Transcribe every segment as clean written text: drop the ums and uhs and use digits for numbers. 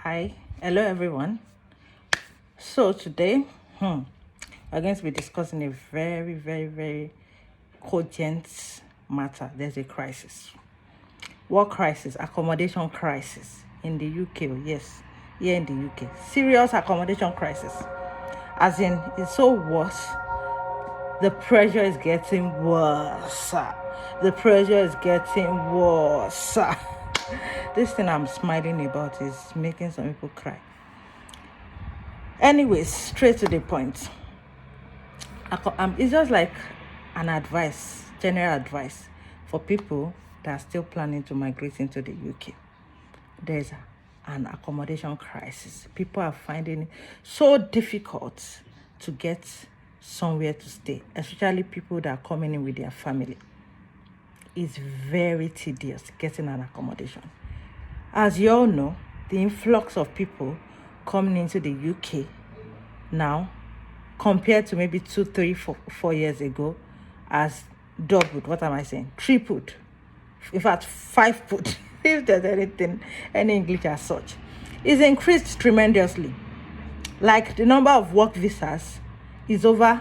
Hi, hello everyone. So today, we're going to be discussing a very cogent matter. There's a crisis. What crisis? Accommodation crisis in the UK. Yes, here in the UK. Serious accommodation crisis. As in, it's so worse. The pressure is getting worse. The pressure is getting worse. This thing I'm smiling about is making some people cry. Anyways, straight to the point. It's just like an advice, general advice for people that are still planning to migrate into the UK. There's an accommodation crisis. People are finding it so difficult to get somewhere to stay, especially people that are coming in with their family. It's very tedious getting an accommodation. As you all know, the influx of people coming into the UK now, compared to maybe 2, 3, 4 years ago, has doubled. What am I saying? Tripled. In fact, 5-fold. If there's any English as such, it's increased tremendously. Like the number of work visas is over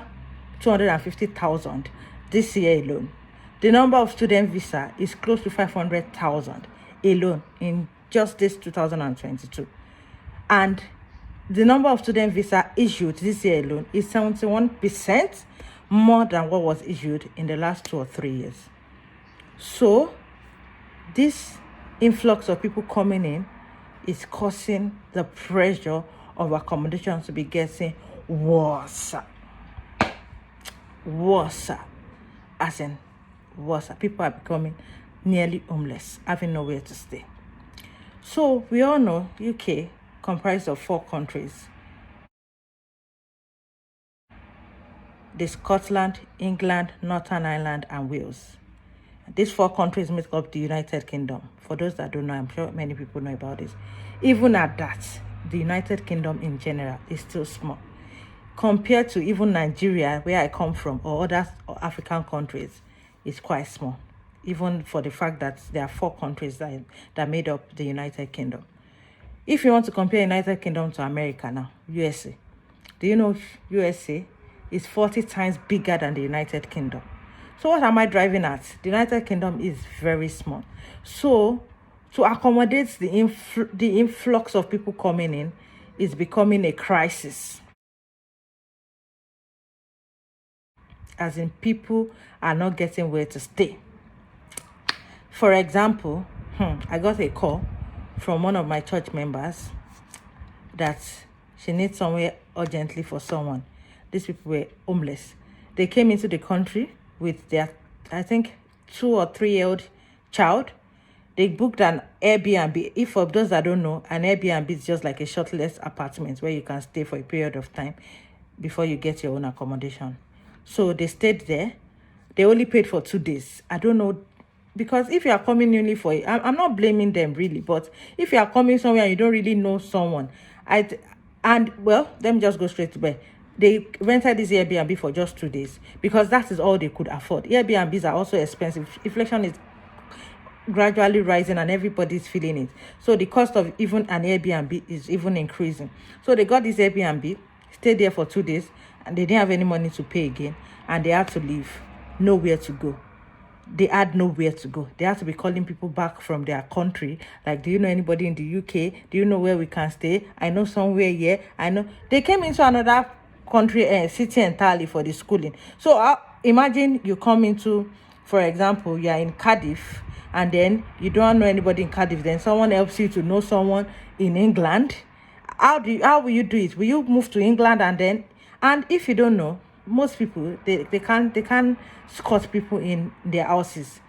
250,000 this year alone. The number of student visa is close to 500,000 alone in just this 2022. And the number of student visa issued this year alone is 71% more than what was issued in the last 2 or 3 years. So this influx of people coming in is causing the pressure of accommodation to be getting worse. As in worse. People are becoming nearly homeless, having nowhere to stay. So we all know UK comprised of 4 countries. The Scotland, England, Northern Ireland, and Wales. These 4 countries make up the United Kingdom. For those that don't know, I'm sure many people know about this. Even at that, the United Kingdom in general is still small. Compared to even Nigeria, where I come from, or other African countries, it's quite small. Even for the fact that there are 4 countries that made up the United Kingdom. If you want to compare United Kingdom to America now, USA. Do you know USA is 40 times bigger than the United Kingdom? So what am I driving at? The United Kingdom is very small. So to accommodate the influx of people coming in is becoming a crisis. As in, people are not getting where to stay. For example, I got a call from one of my church members that she needs somewhere urgently for someone. These people were homeless. They came into the country with their, I think, 2 or 3-year-old child. They booked an Airbnb. If for those that don't know, an Airbnb is just like a shortless apartment where you can stay for a period of time before you get your own accommodation. So they stayed there. They only paid for 2 days. I don't know, because if you are coming only for it, I'm not blaming them really, but if you are coming somewhere and you don't really know someone, well, let me just go straight to bed. They rented this Airbnb for just 2 days because that is all they could afford. Airbnbs are also expensive. Inflation is gradually rising and everybody's feeling it. So the cost of even an Airbnb is even increasing. So they got this Airbnb, stayed there for 2 days, and they didn't have any money to pay again, and they had to leave. Nowhere to go. They had nowhere to go. They had to be calling people back from their country. Like, do you know anybody in the UK? Do you know where we can stay? I know somewhere here. I know. They came into another country, city entirely for the schooling. So imagine you come into, for example, you are in Cardiff, and then you don't know anybody in Cardiff. Then someone helps you to know someone in England. How will you do it? Will you move to England and if you don't know, most people they can't escort people in their houses.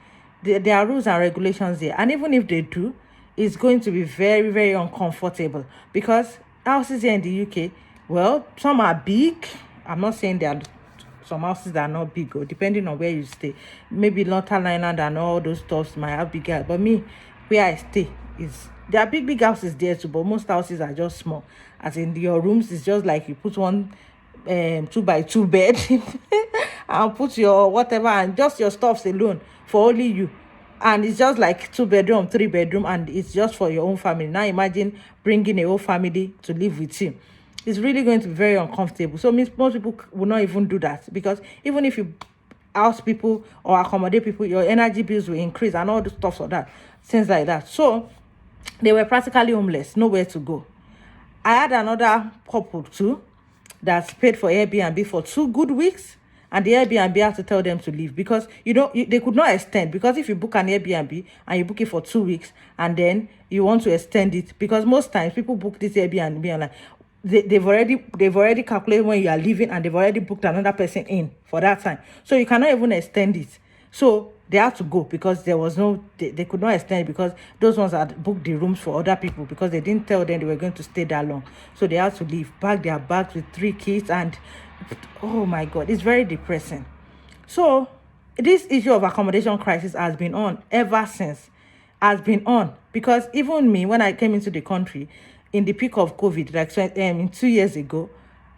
There are rules and regulations there, and even if they do, it's going to be very uncomfortable because houses here in the UK, well, some are big. I'm not saying there are some houses that are not big, or depending on where you stay. Maybe Northern Ireland and all those stuffs might have bigger, but me, where I stay, there are big houses there too, but most houses are just small. As in, your rooms is just like you put one 2x2 bed and put your whatever and just your stuffs alone for only you. and it's just like 2 bedroom, 3 bedroom, and it's just for your own family. Now imagine bringing a whole family to live with you. It's really going to be very uncomfortable. So most people will not even do that, because even if you house people or accommodate people, your energy bills will increase and all the stuff like that, things like that. So they were practically homeless, nowhere to go. I had another couple too that paid for Airbnb for 2 good weeks, and the Airbnb had to tell them to leave, because they could not extend, because if you book an Airbnb and you book it for 2 weeks and then you want to extend it, because most times people book this Airbnb and like they've already calculated when you are leaving, and they've already booked another person in for that time, so you cannot even extend it. So they had to go, because there was no they could not extend it, because those ones had booked the rooms for other people, because they didn't tell them they were going to stay that long. So they had to leave, pack their bags with 3 kids, and oh my god, it's very depressing. So this issue of accommodation crisis has been on ever since. Has been on, because even me, when I came into the country in the peak of COVID, like 2 years ago,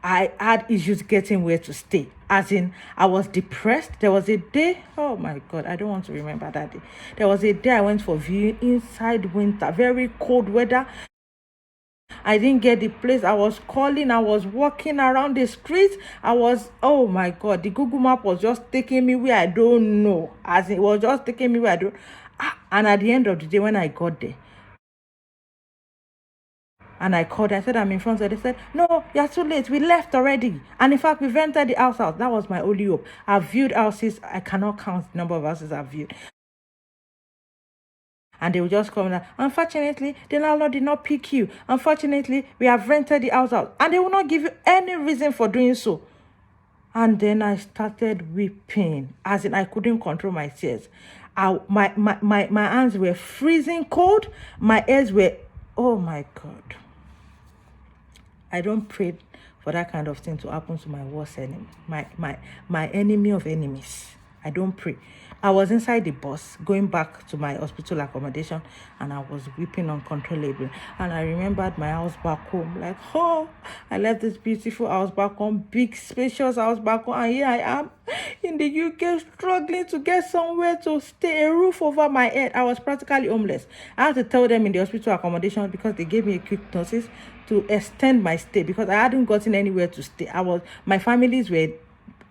I had issues getting where to stay. As in, I was depressed. There was a day, oh my god, I don't want to remember that day. There was a day I went for viewing inside winter, very cold weather. I didn't get the place. I was calling, I was walking around the streets. Oh my god, the Google map was just taking me where I don't know. As it was just taking me where I don't. And at the end of the day, when I got there, and I called, I said, I'm in front. They said, no, you're too late. We left already. And in fact, we rented the house out. That was my only hope. I've viewed houses. I cannot count the number of houses I've viewed. And they will just come and, unfortunately, the landlord did not pick you. Unfortunately, we have rented the house out. And they will not give you any reason for doing so. And then I started weeping, as in I couldn't control my tears. My hands were freezing cold. My ears were, oh my God. I don't pray for that kind of thing to happen to my worst enemy, my enemy of enemies. I don't pray. I was inside the bus going back to my hospital accommodation, and I was weeping uncontrollably. And I remembered my house back home, like, oh, I left this beautiful house back home, big, spacious house back home, and here I am in the UK struggling to get somewhere to stay, a roof over my head. I was practically homeless. I had to tell them in the hospital accommodation, because they gave me a quick notice, to extend my stay, because I hadn't gotten anywhere to stay. My families were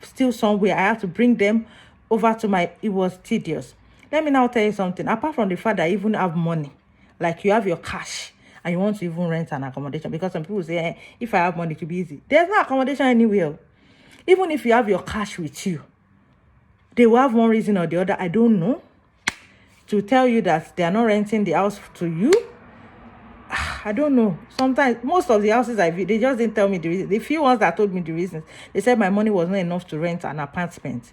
still somewhere. I had to bring them over to it was tedious. Let me now tell you something. Apart from the fact that I even have money, like you have your cash and you want to even rent an accommodation, because some people say, if I have money, it will be easy. There's no accommodation anywhere. Even if you have your cash with you, they will have one reason or the other, I don't know, to tell you that they are not renting the house to you. I don't know. Sometimes, most of the houses I view, they just didn't tell me the reason. The few ones that told me the reasons, they said my money was not enough to rent an apartment.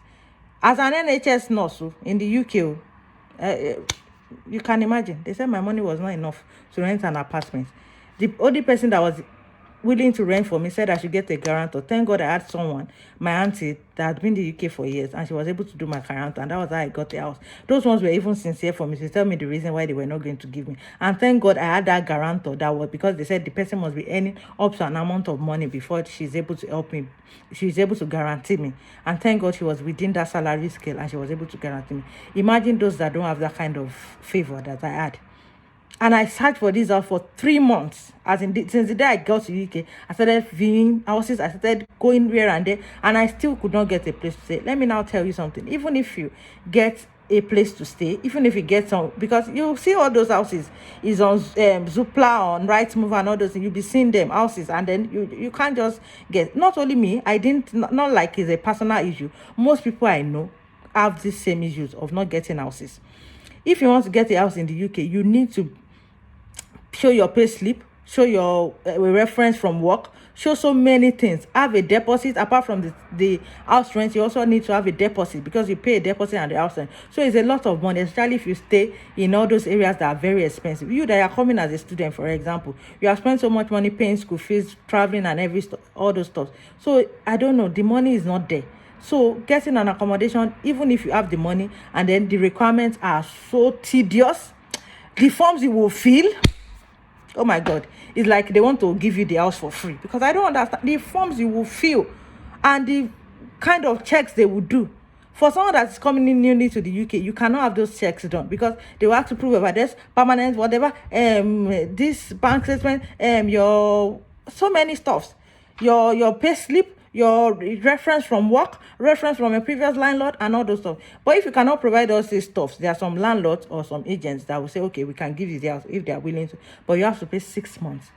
As an NHS nurse in the UK, you can imagine, they said my money was not enough to rent an apartment. The only person that was willing to rent for me said I should get a guarantor. Thank God I had someone, my auntie, that had been in the UK for years, and she was able to do my guarantor, and that was how I got the house. Those ones were even sincere for me to tell me the reason why they were not going to give me. And thank God I had that guarantor. That was because they said the person must be earning up to an amount of money before she's able to help me. She's able to guarantee me. And thank God she was within that salary scale, and she was able to guarantee me. Imagine those that don't have that kind of favor that I had. And I searched for this house for 3 months. Since the day I got to UK, I started viewing houses. I started going here and there, and I still could not get a place to stay. Let me now tell you something. Even if you get a place to stay, even if you get some, because you see all those houses is on Zoopla, on Rightmove and all those things, you'll be seeing them houses, and then you can't just get. Not only me, I didn't, not like it's a personal issue. Most people I know have the same issues of not getting houses. If you want to get a house in the UK, you need to show your pay slip, show your reference from work, show so many things. Have a deposit. Apart from the house rent, you also need to have a deposit, because you pay a deposit and the house rent. So it's a lot of money, especially if you stay in all those areas that are very expensive. You that are coming as a student, for example, you have spent so much money paying school fees, traveling, and all those stuff. So I don't know, the money is not there. So getting an accommodation, even if you have the money, and then the requirements are so tedious, the forms you will fill, oh my God, it's like they want to give you the house for free, because I don't understand the forms you will fill and the kind of checks they will do. For someone that's coming in newly to the UK, you cannot have those checks done because they will have to prove about this permanent, whatever, this bank statement, your so many stuffs, your pay slip, your reference from work, reference from a previous landlord, and all those stuff. But if you cannot provide all these stuffs, there are some landlords or some agents that will say, okay, we can give you the house if they are willing to, but you have to pay 6 months.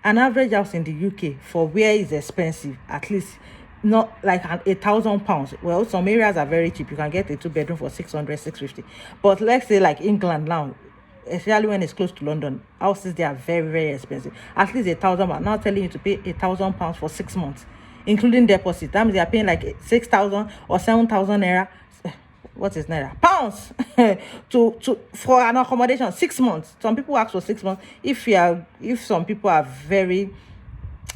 An average house in the UK for where it's expensive, at least not like £1,000. Well, some areas are very cheap. You can get a 2-bedroom for 600, 650. But let's say like England now, especially when it's close to London, houses they are very, very expensive. At least £1,000. Now telling you to pay £1,000 for 6 months, including deposit. That means they are paying like 6,000 or 7,000 naira. What is naira? Pounds to for an accommodation 6 months. Some people ask for 6 months. If some people are very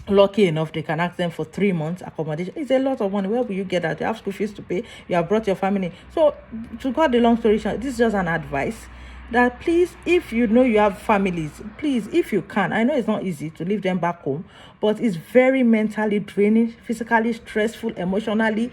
lucky enough, they can ask them for 3 months accommodation. It's a lot of money. Where will you get that? You have school fees to pay. You have brought your family. So to cut the long story short, this is just an advice that please, if you know you have families, please, if you can, I know it's not easy to leave them back home, but it's very mentally draining, physically stressful, emotionally,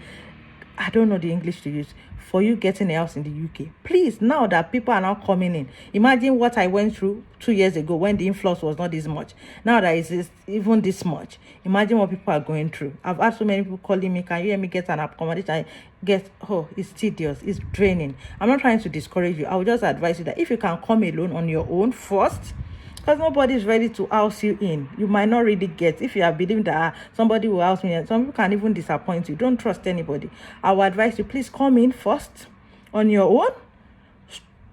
I don't know the English to use, for you getting a house in the UK. Please, now that people are now coming in, imagine what I went through 2 years ago when the influx was not this much. Now that it's even this much, imagine what people are going through. I've had so many people calling me, can you help me get an accommodation? It's tedious, it's draining. I'm not trying to discourage you. I would just advise you that if you can come alone on your own first, because nobody is ready to house you in. You might not really get, if you are believing that somebody will house me, and some people can even disappoint you. Don't trust anybody. I would advise you, please come in first on your own,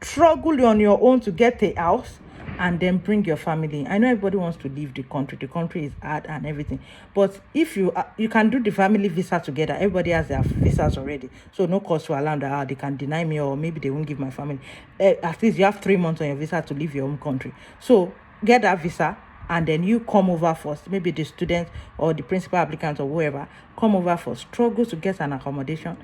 struggle on your own to get a house, and then bring your family in. I know everybody wants to leave the country. The country is hard and everything, but if you can do the family visa together. Everybody has their visas already, so no cause to alarm that they can deny me, or maybe they won't give my family. At least you have 3 months on your visa to leave your home country. So get that visa, and then you come over first. Maybe the student or the principal applicant or whoever, come over first, struggle to get an accommodation,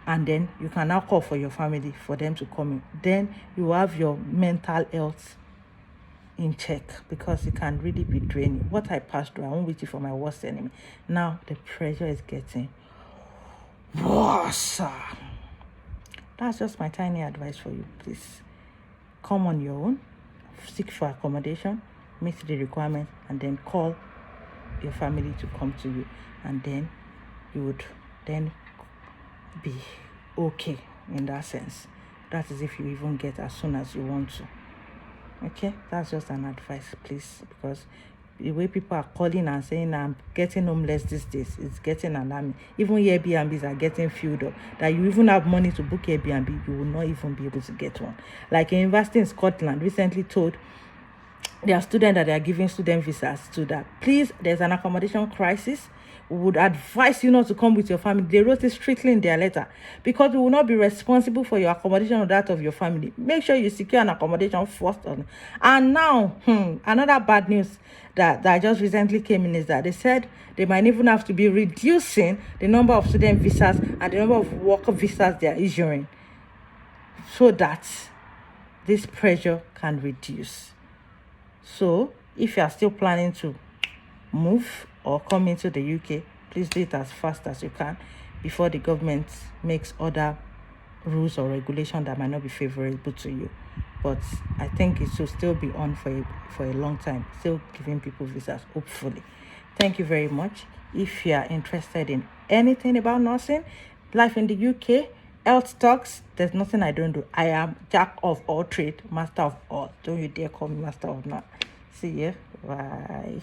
and then you can now call for your family for them to come in. Then you have your mental health in check, because it can really be draining. What I passed through, I won't wait for my worst enemy. Now the pressure is getting worse. That's just my tiny advice for you. Please come on your own, seek for accommodation, meet the requirements, and then call your family to come to you, and then you would then be okay in that sense. That is if you even get as soon as you want to. Okay, that's just an advice, please, because the way people are calling and saying I'm getting homeless these days, it's getting alarming. Even Airbnbs are getting filled up. That you even have money to book Airbnb, you will not even be able to get one. Like a university in Scotland recently told their students that they are giving student visas to that, please, there's an accommodation crisis. We would advise you not to come with your family. They wrote it strictly in their letter, because we will not be responsible for your accommodation or that of your family. Make sure you secure an accommodation first. And now, another bad news that just recently came in is that they said they might even have to be reducing the number of student visas and the number of work visas they are issuing, so that this pressure can reduce. So if you are still planning to move or come into the UK, please do it as fast as you can before the government makes other rules or regulations that might not be favorable to you. But I think it should still be on for a long time, still giving people visas, hopefully. Thank you very much. If you are interested in anything about nursing, life in the UK, health talks, there's nothing I don't do. I am jack of all trade, master of all. Don't you dare call me master of none. See you. Bye.